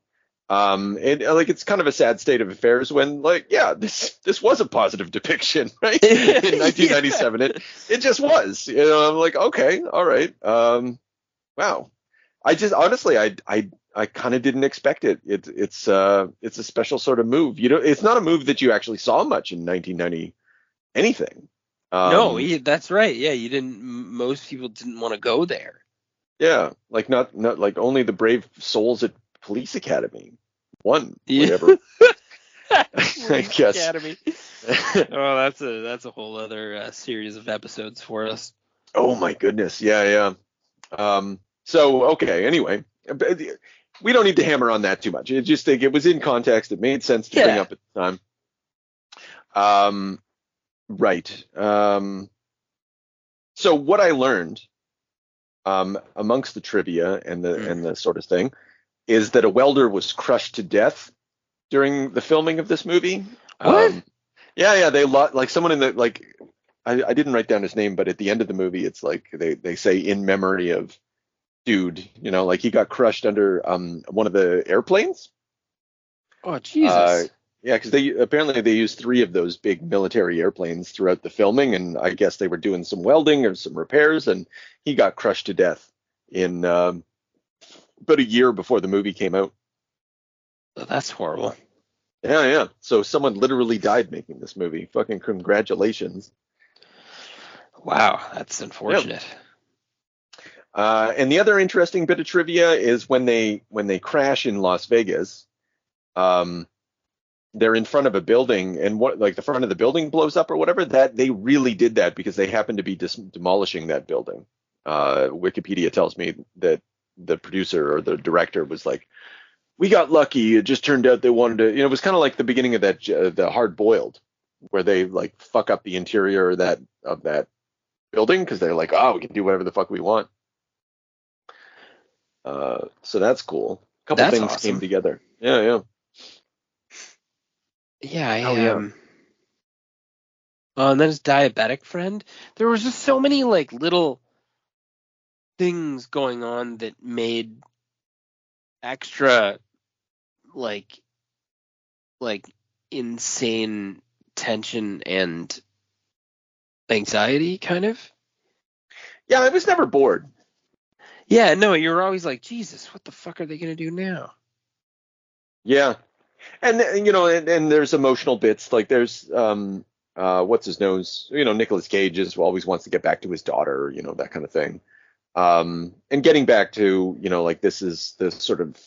And like it's kind of a sad state of affairs when this was a positive depiction, right? In 1997. It just was. I'm like, okay, all right. Wow. I just honestly I kind of didn't expect it. It's a special sort of move. It's not a move that you actually saw much in 1990 anything. No, that's right. Yeah, you didn't. Most people didn't want to go there. Yeah, like not like only the brave souls at Police Academy one. Yeah. Whatever. I guess. Academy. Oh, that's a whole other series of episodes for us. Oh my goodness. Yeah. So okay. Anyway, we don't need to hammer on that too much. I just think it was in context. It made sense to bring up at the time. Right. So what I learned amongst the trivia and the sort of thing is that a welder was crushed to death during the filming of this movie. What? Yeah. They like someone in the I didn't write down his name, but at the end of the movie, it's like they say in memory of dude. Like he got crushed under one of the airplanes. Oh Jesus. Yeah, because they apparently used 3 of those big military airplanes throughout the filming, and I guess they were doing some welding or some repairs, and he got crushed to death in about a year before the movie came out. Oh, that's horrible. Yeah. So someone literally died making this movie. Fucking congratulations. Wow, that's unfortunate. Yeah. And the other interesting bit of trivia is when they crash in Las Vegas, they're in front of a building, and the front of the building blows up or whatever. That they really did that because they happened to be demolishing that building. Wikipedia tells me that the producer or the director was like, "We got lucky. It just turned out they wanted to." It was kind of like the beginning of that the Hard Boiled, where they like fuck up the interior of that building because they're like, "Oh, we can do whatever the fuck we want." So that's cool. A couple things awesome. came together. Yeah. Yeah, and then his diabetic friend. There was just so many like little things going on that made extra like insane tension and anxiety, kind of. Yeah, I was never bored. Yeah, no, you were always like, Jesus, what the fuck are they gonna do now? Yeah. And and there's emotional bits, like there's what's his nose, Nicolas Cage always wants to get back to his daughter, that kind of thing. And getting back to, like this sort of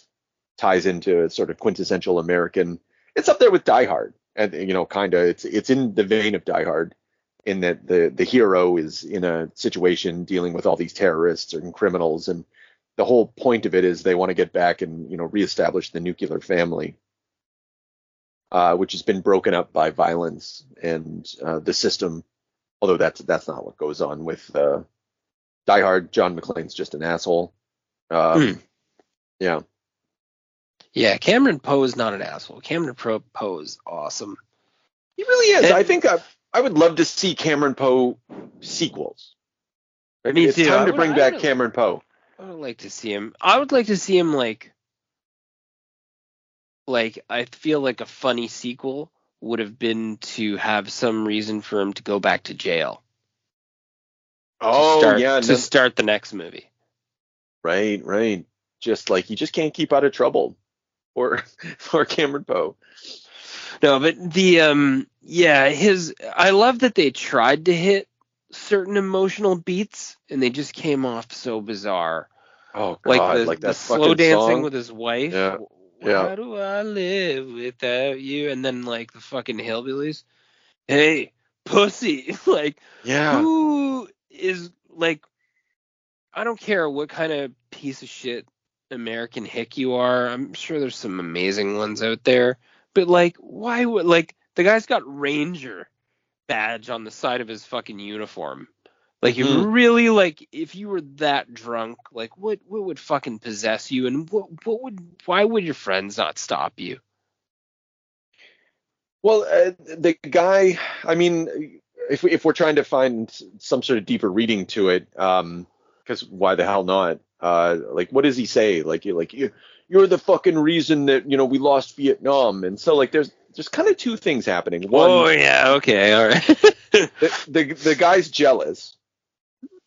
ties into a sort of quintessential American. It's up there with Die Hard, and kind of it's in the vein of Die Hard, in that the hero is in a situation dealing with all these terrorists and criminals, and the whole point of it is they want to get back and reestablish the nuclear family. Which has been broken up by violence and the system. Although that's not what goes on with Die Hard. John McClane's just an asshole. Yeah. Yeah, Cameron Poe is not an asshole. Cameron Poe is awesome. He really is. And I think I would love to see Cameron Poe sequels. Me it's too. time to bring back Cameron Poe. I would like to see him. I would like to see him like I feel like a funny sequel would have been to have some reason for him to go back to jail. To start the next movie. Right. Just like he just can't keep out of trouble, or Cameron Poe. No, but I love that they tried to hit certain emotional beats and they just came off so bizarre. Oh God, like the slow dancing song with his wife. Yeah. How do I live without you? And then like the fucking hillbillies, hey, pussy. Who is like? I don't care what kind of piece of shit American hick you are. I'm sure there's some amazing ones out there, but like, why would the guy's got Ranger badge on the side of his fucking uniform? Like, you really, if you were that drunk, what would fucking possess you, and why would your friends not stop you? Well, the guy, I mean, if we're trying to find some sort of deeper reading to it, because why the hell not? What does he say? You're the fucking reason that, we lost Vietnam. And so, there's kind of two things happening. One, oh, yeah, okay, all right. the guy's jealous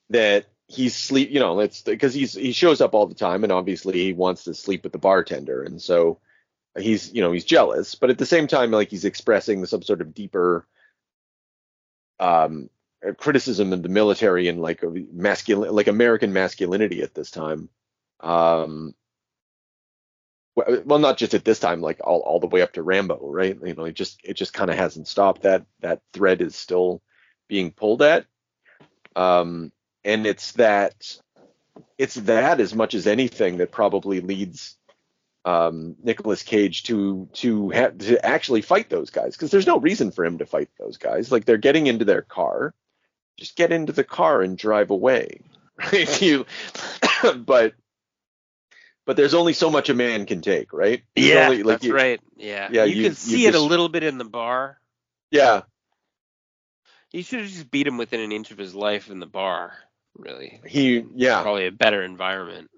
that he's it's because he shows up all the time, and obviously he wants to sleep with the bartender, and so he's jealous, but at the same time, he's expressing some sort of deeper criticism of the military and masculine, American masculinity at this time. well, not just at this time, like all the way up to Rambo, right? You know, it just kind of hasn't stopped. That thread is still being pulled at. And it's that as much as anything that probably leads Nicolas Cage to actually fight those guys, because there's no reason for him to fight those guys. Like, they're getting into their car, just get into the car and drive away, right? But there's only so much a man can take, right? That's right. Yeah, you can see it a little bit in the bar. Yeah, he should have just beat him within an inch of his life in the bar. Really, probably a better environment.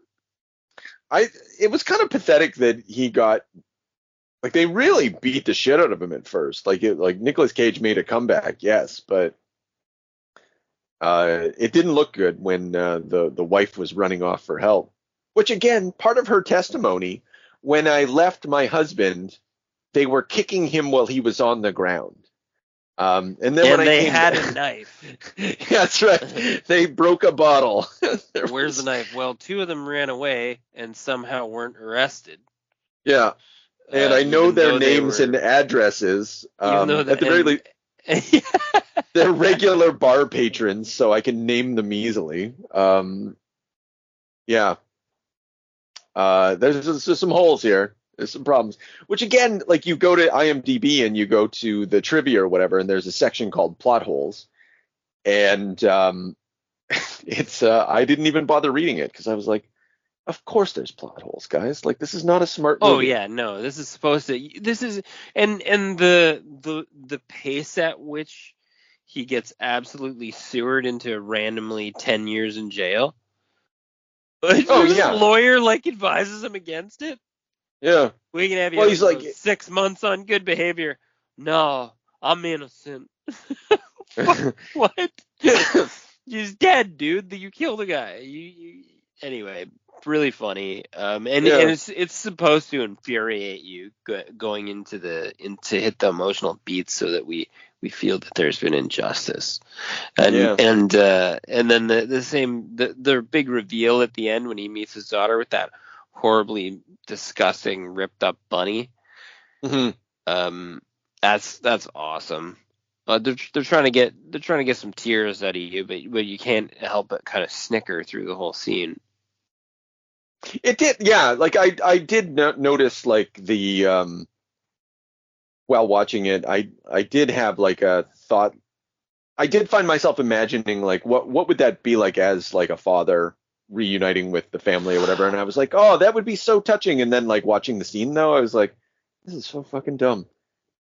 It was kind of pathetic that he got, like, they really beat the shit out of him at first. Like Nicolas Cage made a comeback, yes, but it didn't look good when the wife was running off for help. Which, again, part of her testimony: when I left my husband, they were kicking him while he was on the ground. And then when they had a knife. That's right. They broke a bottle. Where's the knife? Well, 2 of them ran away and somehow weren't arrested. Yeah. And I know their names and addresses. At the very least, they're regular bar patrons, so I can name them easily. Yeah. There's just some holes here. There's some problems. Which, again, like, you go to IMDb and you go to the trivia or whatever, and there's a section called plot holes. And it's I didn't even bother reading it because I was like, of course there's plot holes, guys. Like, this is not a smart movie. Oh yeah, no, this is supposed to. This is and the pace at which he gets absolutely sewered into randomly 10 years in jail. His lawyer advises him against it. Yeah. We can have you he's like 6 months on good behavior. No, I'm innocent. What? He's dead, dude. You killed a guy. Anyway, really funny. And it's supposed to infuriate you going into hit the emotional beats so that we feel that there's been injustice. And then the big reveal at the end when he meets his daughter with that horribly disgusting ripped up bunny. Mm-hmm. That's awesome. They're trying to get some tears out of you, but you can't help but kind of snicker through the whole scene. It did, yeah. Like, I did notice, like, the while watching it, I did have, like, a thought. I did find myself imagining, like, what would that be like as, like, a father reuniting with the family or whatever, and I was like, oh, that would be so touching. And then, like, watching the scene, though, I was like, this is so fucking dumb.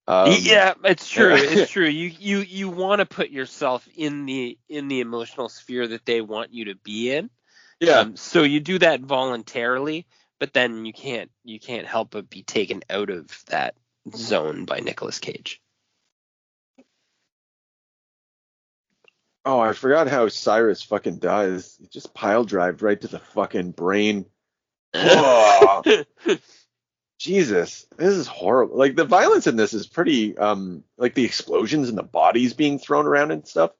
Yeah, it's true. It's true. You want to put yourself in the emotional sphere that they want you to be in. Yeah. So you do that voluntarily, but then you can't help but be taken out of that zone by Nicolas Cage. Oh, I forgot how Cyrus fucking dies. He just pile drived right to the fucking brain. Oh. Jesus, this is horrible. Like, the violence in this is pretty, like, the explosions and the bodies being thrown around and stuff.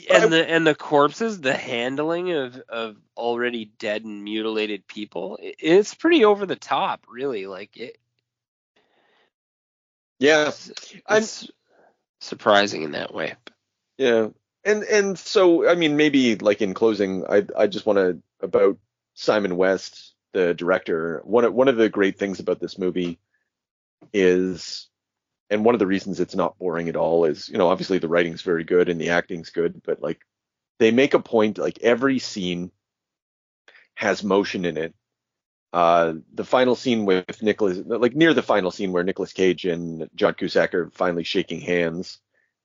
And the corpses, the handling of already dead and mutilated people, it's pretty over the top, really. Like, it. Yeah, it's surprising in that way. Yeah, and so, I mean, maybe, like, in closing, I just want to, about Simon West, the director. One of the great things about this movie is, and one of the reasons it's not boring at all is, you know, obviously the writing's very good and the acting's good, but, like, they make a point, like, every scene has motion in it. The final scene with Nicholas, like, near the final scene where Nicolas Cage and John Cusack are finally shaking hands,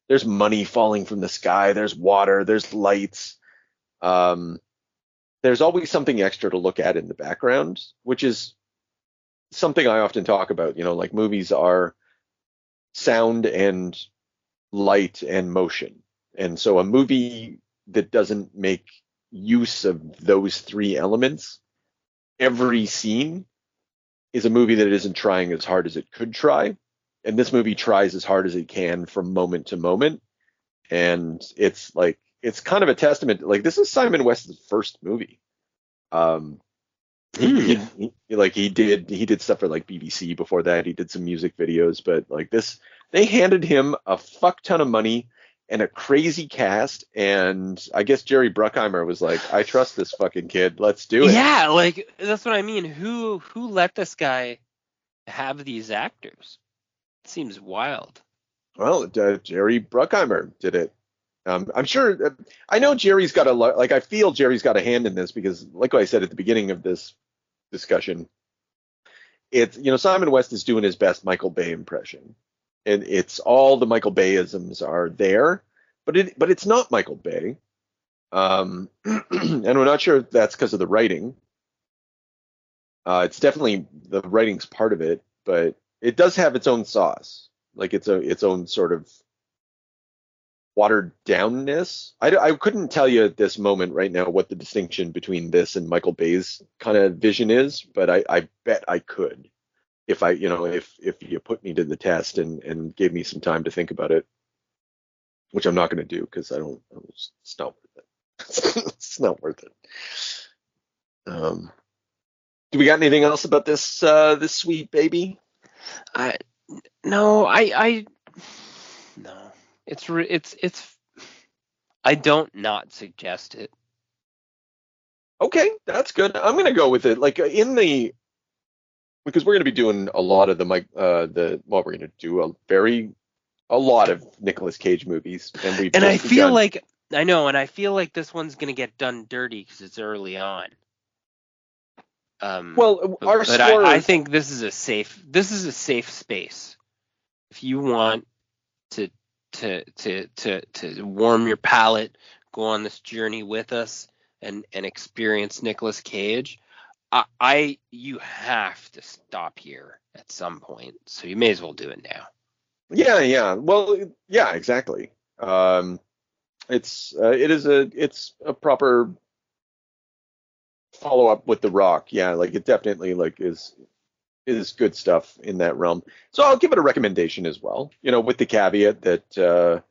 there's money falling from the sky, there's water, there's lights. There's always something extra to look at in the background, which is something I often talk about. You know, like, movies are sound and light and motion. And so a movie that doesn't make use of those 3 elements every scene is a movie that isn't trying as hard as it could try. And this movie tries as hard as it can from moment to moment. And it's like, it's kind of a testament. Like, this is Simon West's first movie. He did stuff for like BBC before that. He did some music videos, but like this, they handed him a fuck ton of money and a crazy cast, and I guess Jerry Bruckheimer was like, I trust this fucking kid, let's do it. Yeah, like that's what I mean. Who let this guy have these actors? It seems wild. Well, Jerry Bruckheimer did it. I'm sure. I know Jerry's got I feel Jerry's got a hand in this because, like I said at the beginning of this discussion, it's, Simon West is doing his best Michael Bay impression, and it's all the Michael Bay-isms are there, but it's not Michael Bay, and we're not sure if that's because of the writing. It's definitely the writing's part of it, but it does have its own sauce, like its own sort of watered downness. I couldn't tell you at this moment right now what the distinction between this and Michael Bay's kind of vision is, but I bet I could if if you put me to the test and gave me some time to think about it, which I'm not going to do because it's not worth it. It's not worth it. Do we got anything else about this this sweet baby? No. It's I don't not suggest it. Okay, that's good. I'm gonna go with it. Like because we're gonna be doing a lot of we're gonna do a lot of Nicolas Cage movies, and I feel like this one's gonna get done dirty because it's early on. I think this is a safe space. If you want to warm your palate, go on this journey with us and experience Nicolas Cage, you have to stop here at some point. So you may as well do it now. Yeah. Well, yeah, exactly. It's a proper follow up with The Rock. Yeah, like it definitely is good stuff in that realm. So I'll give it a recommendation as well, with the caveat that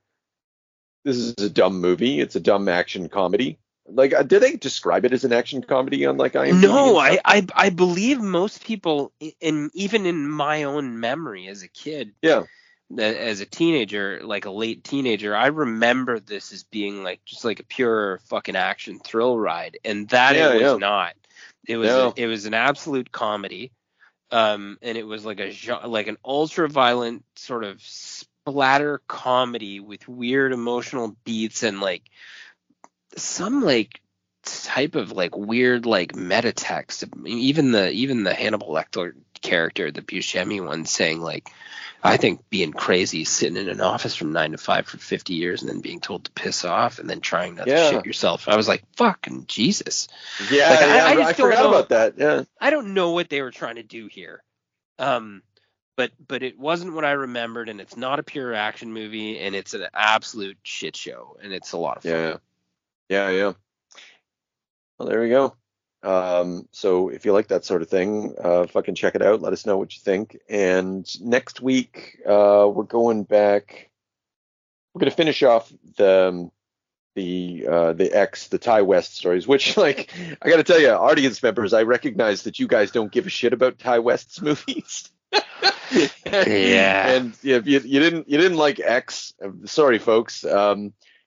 this is a dumb movie. It's a dumb action comedy. Like, did they describe it as an action comedy on like IMDb? No, I believe most people, even in my own memory as a kid, as a teenager, like a late teenager, I remember this as being like just like a pure fucking action thrill ride, and that it was not. It was an absolute comedy. And it was like an ultra violent sort of splatter comedy with weird emotional beats and like some like type of like weird like meta text. Even the Hannibal Lecter character, the Buscemi one, saying like, I think being crazy, sitting in an office from 9 to 5 for 50 years and then being told to piss off and then trying not to shit yourself. I was like, fucking Jesus. Yeah, like, I forgot about that. Yeah. I don't know what they were trying to do here. But it wasn't what I remembered, and it's not a pure action movie, and it's an absolute shit show, and it's a lot of fun. Yeah. Well, there we go. So if you like that sort of thing, fucking check it out. Let us know what you think. And next week, we're going back. We're going to finish off the Ty West stories, which, like, I got to tell you, audience members, I recognize that you guys don't give a shit about Ty West's movies. Yeah. And if you didn't like X, sorry, folks.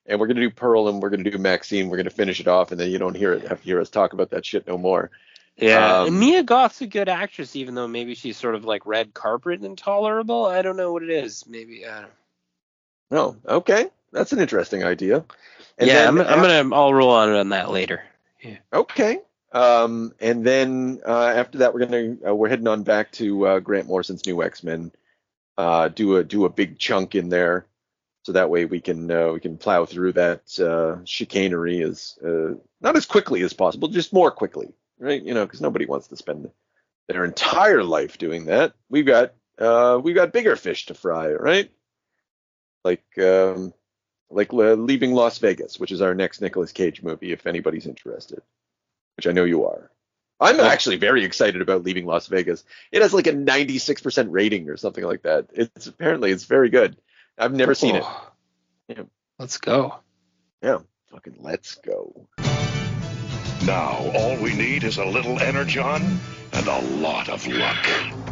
And we're going to do Pearl and we're going to do Maxine. We're going to finish it off, and then you don't have to hear us talk about that shit no more. Yeah. And Mia Goth's a good actress, even though maybe she's sort of like red carpet intolerable. I don't know what it is. Maybe, I don't know. Oh, okay. That's an interesting idea. And I'll roll on that later. Yeah. Okay. And then after that, we're heading on back to Grant Morrison's New X-Men. Do a big chunk in there, so that way we can plow through that chicanery as not as quickly as possible, just more quickly, right? Because nobody wants to spend their entire life doing that. We've got bigger fish to fry, right? Like Leaving Las Vegas, which is our next Nicolas Cage movie, if anybody's interested, which I know you are. I'm actually very excited about Leaving Las Vegas. It has like a 96% rating or something like that. It's very good. I've never seen it. Yeah. Let's go. Yeah, fucking let's go. Now, all we need is a little energon and a lot of luck.